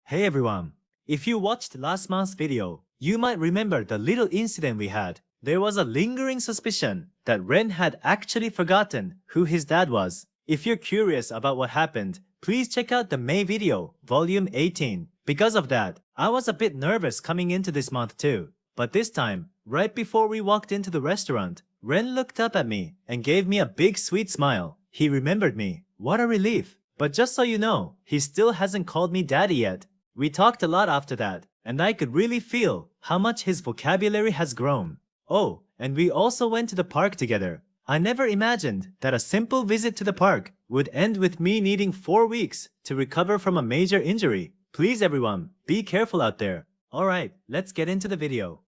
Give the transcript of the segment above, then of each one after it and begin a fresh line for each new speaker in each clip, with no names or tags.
Hey everyone! If you watched last month's video, you might remember the little incident we had. There was a lingering suspicion that Ren had actually forgotten who his dad was. If you're curious about what happened, please check out the May video, volume 18. Because of that, I was a bit nervous coming into this month too. But this time, right before we walked into the restaurant, Ren looked up at me and gave me a big sweet smile. He remembered me. What a relief. But just so you know, he still hasn't called me daddy yet. We talked a lot after that, and I could really feel how much his vocabulary has grown. Oh, and we also went to the park together. I never imagined that a simple visit to the park would end with me needing 4 weeks to recover from a major injury. Please everyone, be careful out there. Alright, let's get into the video.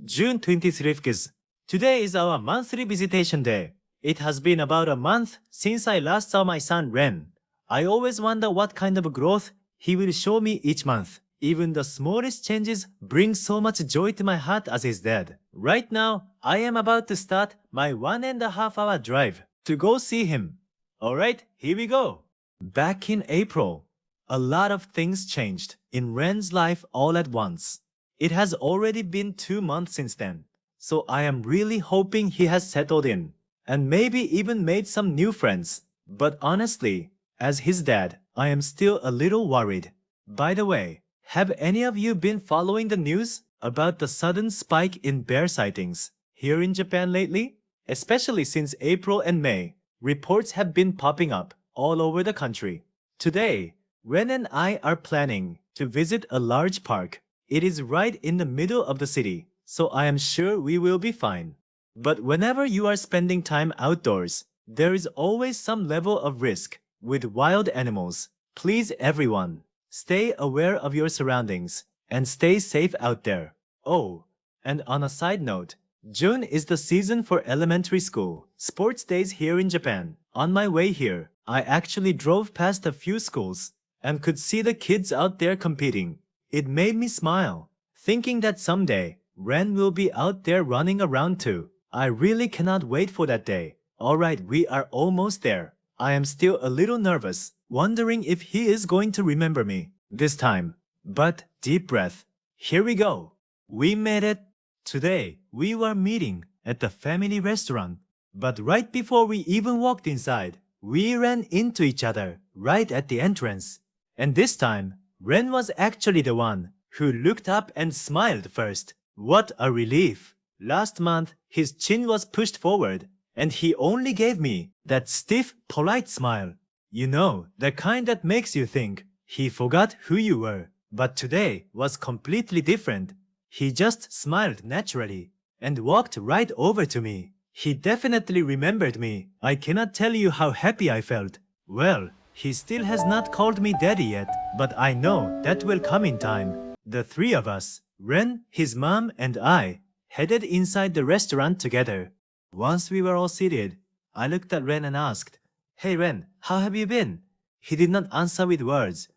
June 23rd. Today is our monthly visitation day. It has been about a month since I last saw my son Ren. I always wonder what kind of growth he will show me each month. Even the smallest changes bring so much joy to my heart as his dad. Right now, I am about to start my 1.5 hour drive to go see him. Alright, here we go. Back in April, a lot of things changed in Ren's life all at once. It has already been 2 months since then, so I am really hoping he has settled in and maybe even made some new friends. But honestly, as his dad, I am still a little worried. By the way, have any of you been following the news about the sudden spike in bear sightings here in Japan lately? Especially since April and May, reports have been popping up all over the country. Today, Ren and I are planning to visit a large park. It is right in the middle of the city, so I am sure we will be fine. But whenever you are spending time outdoors, there is always some level of risk with wild animals. Please everyone, stay aware of your surroundings and stay safe out there. Oh, and on a side note, June is the season for elementary school sports days here in Japan. On my way here, I actually drove past a few schools and could see the kids out there competing. It made me smile, thinking that someday Ren will be out there running around too. I really cannot wait for that day. Alright, we are almost there. I am still a little nervous, wondering if he is going to remember me this time. But deep breath. Here we go. We made it. Today, we were meeting at the family restaurant. But right before we even walked inside, we ran into each other right at the entrance. And this time, Ren was actually the one who looked up and smiled first. What a relief. Last month, his chin was pushed forward, and he only gave me that stiff, polite smile. You know, the kind that makes you think he forgot who you were. But today was completely different. He just smiled naturally and walked right over to me. He definitely remembered me. I cannot tell you how happy I felt. Well, he still has not called me daddy yet, but I know that will come in time. The three of us, Ren, his mom, and I, headed inside the restaurant together. Once we were all seated, I looked at Ren and asked, "Hey Ren, how have you been?" He did not answer with words.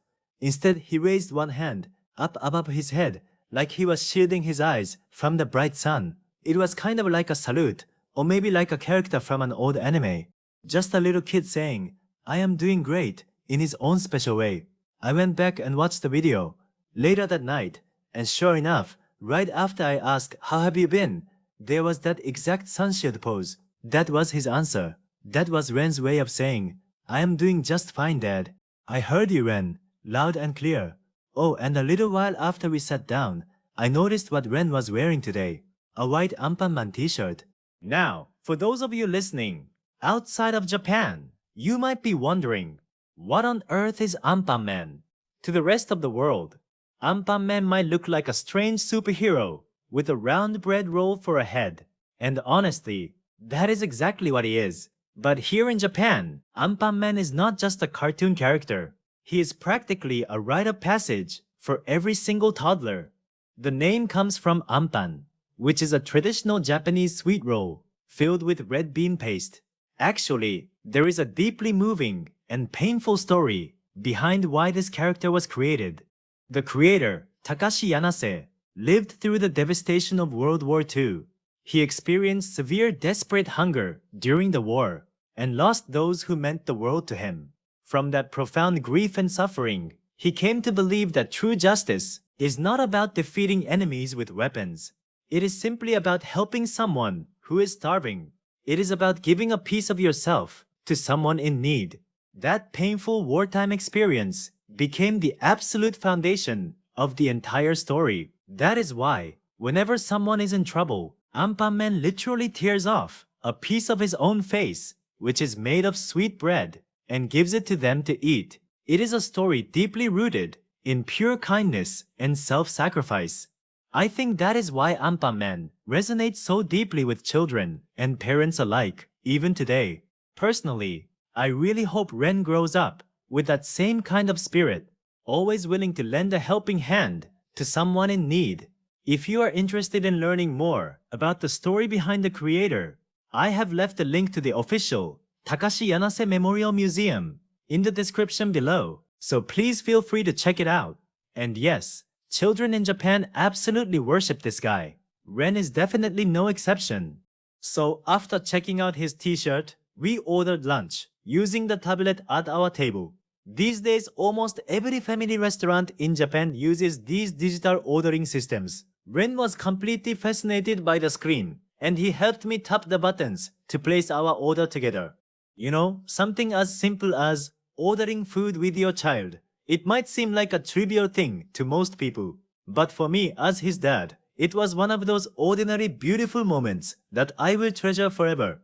Instead, he raised one hand up above his head like he was shielding his eyes from the bright sun. It was kind of like a salute, or maybe like a character from an old anime. Just a little kid saying, "I am doing great," in his own special way. I went back and watched the video later that night, and sure enough, right after I asked, "How have you been?" there was that exact sun shield pose. That was his answer. That was Ren's way of saying, "I am doing just fine, Dad." I heard you, Ren, loud and clear. Oh, and a little while after we sat down, I noticed what Ren was wearing today. A white Anpanman t-shirt. Now, for those of you listening, outside of Japan, you might be wondering, what on earth is Anpanman? To the rest of the world, Anpanman might look like a strange superhero with a round bread roll for a head. And honestly, that is exactly what he is. But here in Japan, Anpanman is not just a cartoon character. He is practically a rite of passage for every single toddler. The name comes from Anpan, which is a traditional Japanese sweet roll filled with red bean paste. Actually, there is a deeply moving and painful story behind why this character was created. The creator, Takashi Yanase, lived through the devastation of World War II. He experienced severe desperate hunger during the war and lost those who meant the world to him. From that profound grief and suffering, He came to believe that true justice is not about defeating enemies with weapons. It is simply about helping someone who is starving. It is about giving a piece of yourself to someone in need. That painful wartime experience became the absolute foundation of the entire story. That is why, whenever someone is in trouble, Anpanman literally tears off a piece of his own face, which is made of sweet bread, and gives it to them to eat. It is a story deeply rooted in pure kindness and self-sacrifice. I think that is why Anpanman resonates so deeply with children and parents alike, even today. Personally, I really hope Ren grows up with that same kind of spirit, always willing to lend a helping hand to someone in need. If you are interested in learning more about the story behind the creator, I have left a link to the official Takashi Yanase Memorial Museum in the description below, so please feel free to check it out. And yes, children in Japan absolutely worship this guy. Ren is definitely no exception. So after checking out his t-shirt, we ordered lunch using the tablet at our table. These days, almost every family restaurant in Japan uses these digital ordering systems. Ren was completely fascinated by the screen, and he helped me tap the buttons to place our order together. You know, something as simple as ordering food with your child. It might seem like a trivial thing to most people, but for me as his dad, it was one of those ordinary beautiful moments that I will treasure forever.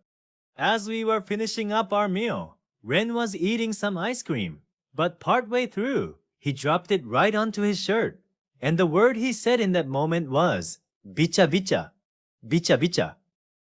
As we were finishing up our meal, Ren was eating some ice cream, but partway through, he dropped it right onto his shirt. And the word he said in that moment was, Bicha-bicha. Bicha-bicha.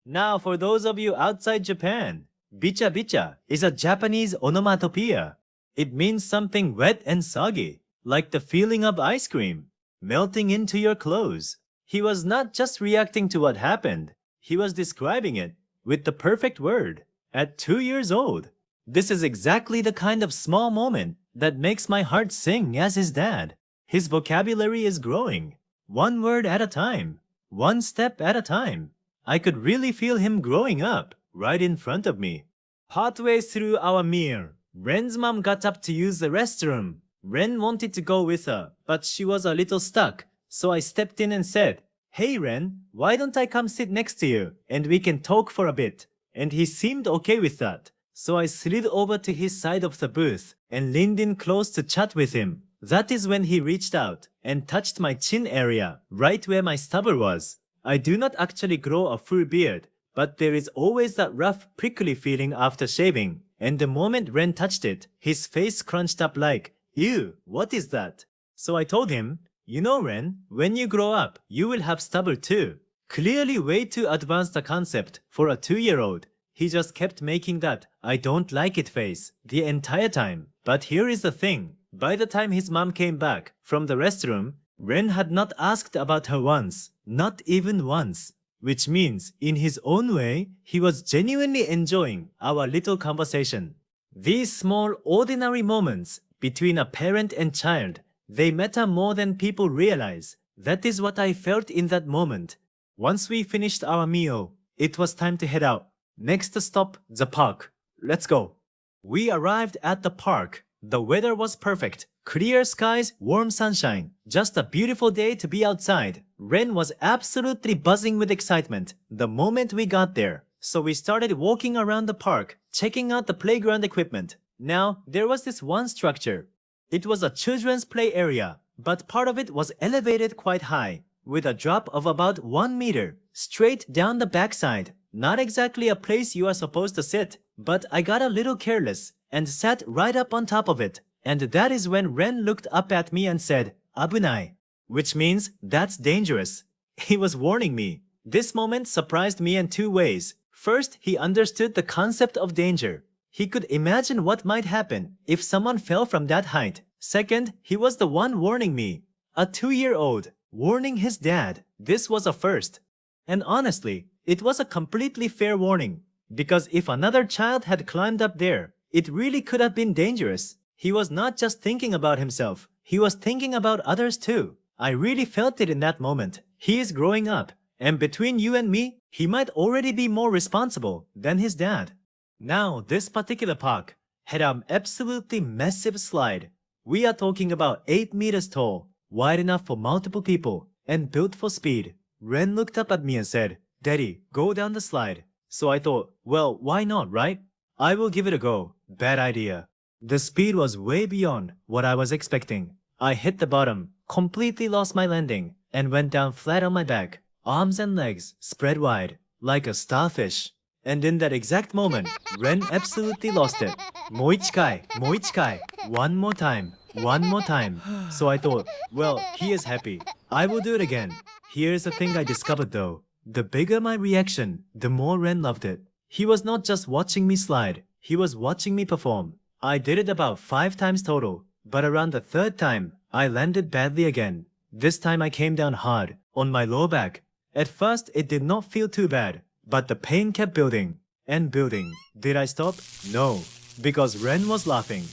Now for those of you outside Japan, Bicha-bicha is a Japanese onomatopoeia. It means something wet and soggy, like the feeling of ice cream melting into your clothes. He was not just reacting to what happened, he was describing it with the perfect word. At 2 years old, this is exactly the kind of small moment that makes my heart sing as his dad. His vocabulary is growing, one word at a time, one step at a time. I could really feel him growing up right in front of me. Partway through our meal, Ren's mom got up to use the restroom. Ren wanted to go with her, but she was a little stuck, so I stepped in and said, "Hey Ren, why don't I come sit next to you and we can talk for a bit?" And he seemed okay with that, so I slid over to his side of the booth and leaned in close to chat with him. That is when he reached out and touched my chin area, right where my stubble was. I do not actually grow a full beard, but there is always that rough, prickly feeling after shaving, and the moment Ren touched it, his face crunched up like, "Ew, what is that?" So I told him, "You know Ren, when you grow up, you will have stubble too." Clearly way too advanced a concept for a 2-year-old. He just kept making that "I don't like it" face the entire time. But here is the thing. By the time his mom came back from the restroom, Ren had not asked about her once, not even once. Which means, in his own way, he was genuinely enjoying our little conversation. These small, ordinary moments between a parent and child, they matter more than people realize. That is what I felt in that moment. Once we finished our meal, it was time to head out. Next stop, the park. Let's go. We arrived at the park. The weather was perfect. Clear skies, warm sunshine. Just a beautiful day to be outside. Ren was absolutely buzzing with excitement the moment we got there. So we started walking around the park, checking out the playground equipment. Now, there was this one structure. It was a children's play area, but part of it was elevated quite high, with a drop of about 1 meter, straight down the backside. Not exactly a place you are supposed to sit, but I got a little careless and sat right up on top of it. And that is when Ren looked up at me and said, "Abunai," which means that's dangerous. He was warning me. This moment surprised me in 2 ways. First, he understood the concept of danger. He could imagine what might happen if someone fell from that height. Second, he was the one warning me. A 2-year-old warning his dad. This was a first. And honestly, it was a completely fair warning. Because if another child had climbed up there, it really could have been dangerous. He was not just thinking about himself, he was thinking about others too. I really felt it in that moment. He is growing up, and between you and me, he might already be more responsible than his dad. Now, this particular park had an absolutely massive slide, We are talking about 8 meters tall, wide enough for multiple people, and built for speed. Ren looked up at me and said, "Daddy, go down the slide." So I thought, well, why not, right? I will give it a go. Bad idea. The speed was way beyond what I was expecting. I hit the bottom, completely lost my landing, and went down flat on my back, arms and legs spread wide, like a starfish. And in that exact moment, Ren absolutely lost it. Moichikai, moichikai, one more time, one more time. So I thought, well, he is happy. I will do it again. Here's the thing I discovered though. The bigger my reaction, the more Ren loved it. He was not just watching me slide, he was watching me perform. I did it about 5 times total, but around the 3rd time, I landed badly again. This time I came down hard, on my lower back. At first, it did not feel too bad, but the pain kept building and building. Did I stop? No, because Ren was laughing.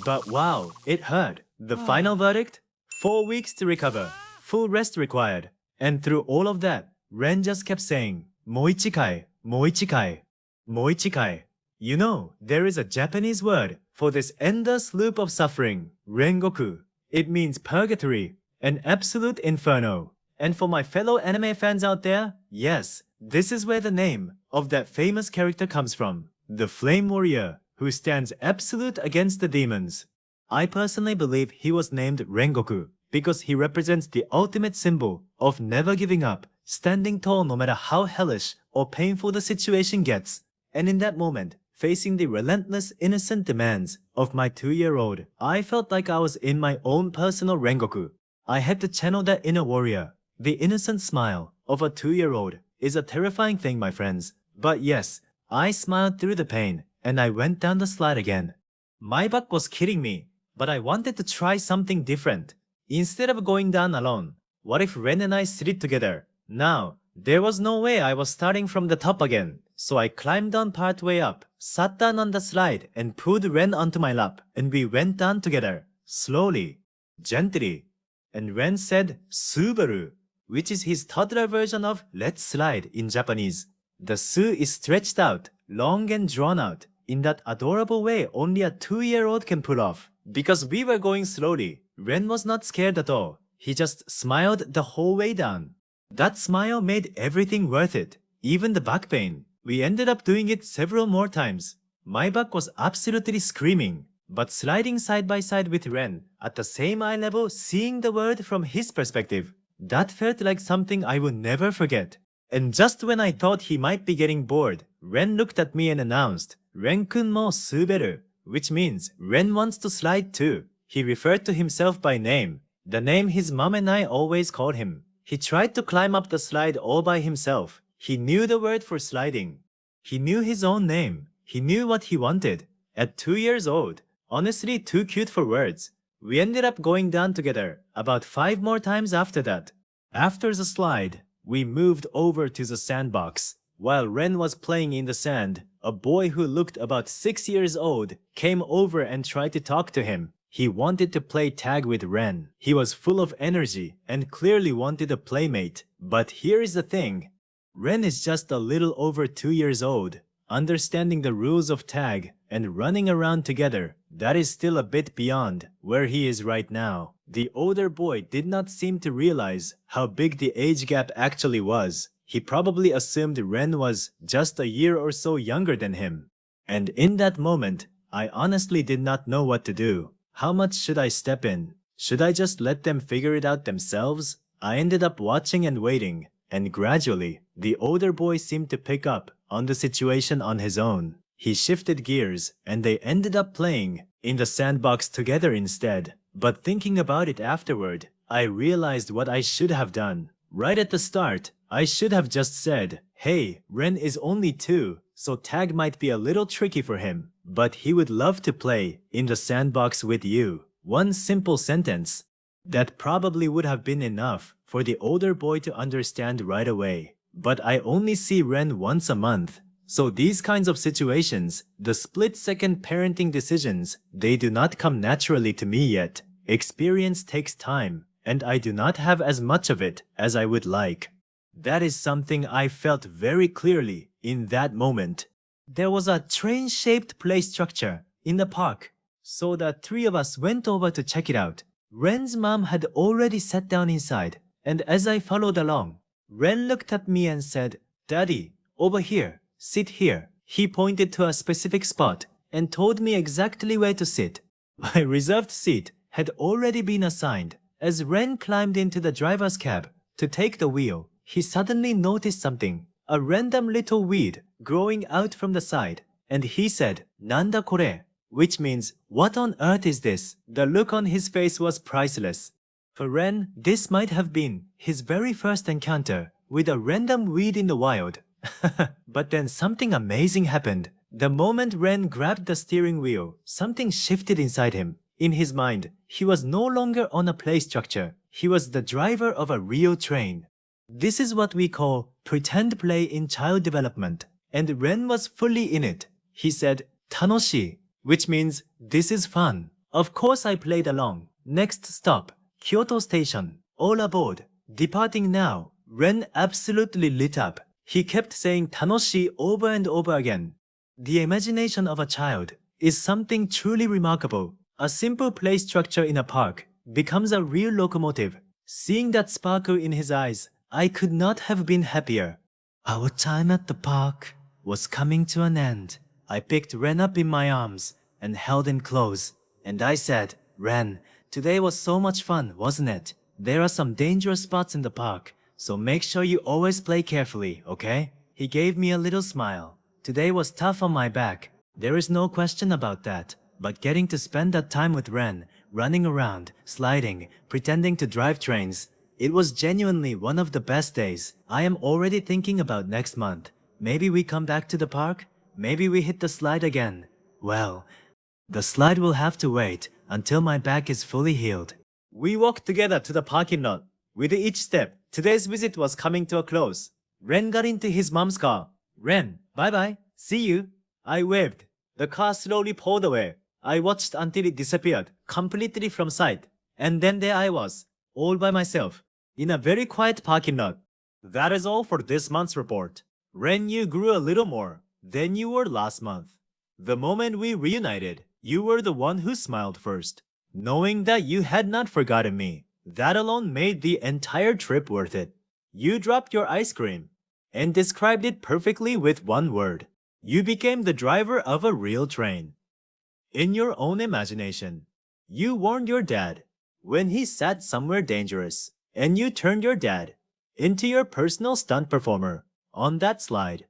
But wow, it hurt. The final verdict? 4 weeks to recover, full rest required. And through all of that, Ren just kept saying, "Moichikai, moichikai, moichikai." You know, there is a Japanese word for this endless loop of suffering, Rengoku. It means purgatory, an absolute inferno. And for my fellow anime fans out there, yes, this is where the name of that famous character comes from, the Flame Warrior, who stands absolute against the demons. I personally believe he was named Rengoku because he represents the ultimate symbol of never giving up, standing tall no matter how hellish or painful the situation gets. And in that moment, facing the relentless innocent demands of my 2-year-old, I felt like I was in my own personal Rengoku. I had to channel that inner warrior. The innocent smile of a 2-year-old is a terrifying thing, my friends. But yes, I smiled through the pain and I went down the slide again. My back was killing me, but I wanted to try something different. Instead of going down alone, what if Ren and I slid together? Now, there was no way I was starting from the top again. So I climbed down part way up, sat down on the slide and pulled Ren onto my lap, and we went down together, slowly, gently. And Ren said "Subaru," which is his toddler version of "let's slide" in Japanese. The "su" is stretched out, long and drawn out, in that adorable way only a 2-year-old can pull off. Because we were going slowly, Ren was not scared at all. He just smiled the whole way down. That smile made everything worth it, even the back pain. We ended up doing it several more times. My back was absolutely screaming, but sliding side by side with Ren, at the same eye level, seeing the world from his perspective, that felt like something I will never forget. And just when I thought he might be getting bored, Ren looked at me and announced, "Ren-kun mo suberu," which means Ren wants to slide too. He referred to himself by name, the name his mom and I always called him. He tried to climb up the slide all by himself. He knew the word for sliding. He knew his own name. He knew what he wanted. At 2 years old, honestly too cute for words. We ended up going down together about 5 more times after that. After the slide, we moved over to the sandbox. While Ren was playing in the sand, a boy who looked about 6 years old came over and tried to talk to him. He wanted to play tag with Ren. He was full of energy and clearly wanted a playmate. But here is the thing. Ren is just a little over 2 years old. Understanding the rules of tag and running around together, that is still a bit beyond where he is right now. The older boy did not seem to realize how big the age gap actually was. He probably assumed Ren was just a year or so younger than him. And in that moment, I honestly did not know what to do. How much should I step in? Should I just let them figure it out themselves? I ended up watching and waiting, and gradually, the older boy seemed to pick up on the situation on his own. He shifted gears, and they ended up playing in the sandbox together instead. But thinking about it afterward, I realized what I should have done. Right at the start, I should have just said, "Hey, Ren is only 2, so tag might be a little tricky for him, but he would love to play in the sandbox with you." One simple sentence. That probably would have been enough for the older boy to understand right away. But I only see Ren once a month. So these kinds of situations, the split-second parenting decisions, they do not come naturally to me yet. Experience takes time, and I do not have as much of it as I would like. That is something I felt very clearly in that moment. There was a train-shaped play structure in the park. So the three of us went over to check it out. Ren's mom had already sat down inside, and as I followed along, Ren looked at me and said, "Daddy, over here, sit here." He pointed to a specific spot and told me exactly where to sit. My reserved seat had already been assigned. As Ren climbed into the driver's cab to take the wheel, he suddenly noticed something, a random little weed growing out from the side, and he said, "Nanda kore?" which means, "What on earth is this?" The look on his face was priceless. For Ren, this might have been his very first encounter with a random weed in the wild. But then something amazing happened. The moment Ren grabbed the steering wheel, something shifted inside him. In his mind, he was no longer on a play structure. He was the driver of a real train. This is what we call pretend play in child development, and Ren was fully in it. He said, "Tanoshii," which means, "This is fun." Of course I played along. Next stop, Kyoto Station. All aboard. Departing now. Ren absolutely lit up. He kept saying "Tanoshii" over and over again. The imagination of a child is something truly remarkable. A simple play structure in a park becomes a real locomotive. Seeing that sparkle in his eyes, I could not have been happier. Our time at the park was coming to an end. I picked Ren up in my arms and held him close, and I said, "Ren, today was so much fun, wasn't it? There are some dangerous spots in the park, so make sure you always play carefully, okay?" He gave me a little smile. Today was tough on my back. There is no question about that. But getting to spend that time with Ren, running around, sliding, pretending to drive trains, it was genuinely one of the best days. I am already thinking about next month. Maybe we come back to the park? Maybe we hit the slide again. Well, the slide will have to wait until my back is fully healed. We walked together to the parking lot. With each step, today's visit was coming to a close. Ren got into his mom's car. "Ren, bye-bye. See you." I waved. The car slowly pulled away. I watched until it disappeared completely from sight. And then there I was, all by myself, in a very quiet parking lot. That is all for this month's report. Ren, you grew a little more than you were last month. The moment we reunited, you were the one who smiled first. Knowing that you had not forgotten me, that alone made the entire trip worth it. You dropped your ice cream and described it perfectly with one word. You became the driver of a real train. In your own imagination, you warned your dad when he sat somewhere dangerous, and you turned your dad into your personal stunt performer on that slide.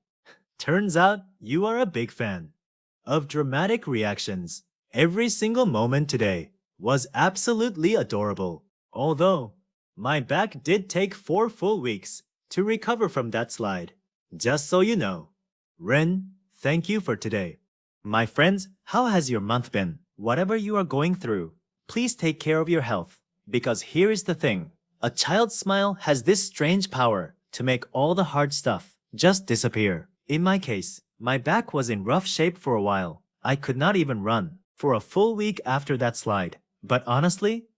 Turns out you are a big fan of dramatic reactions. Every single moment today was absolutely adorable. Although, my back did take 4 full weeks to recover from that slide. Just so you know. Ren, thank you for today. My friends, how has your month been? Whatever you are going through, please take care of your health. Because here is the thing. A child's smile has this strange power to make all the hard stuff just disappear. In my case, my back was in rough shape for a while. I could not even run for a full week after that slide. But honestly,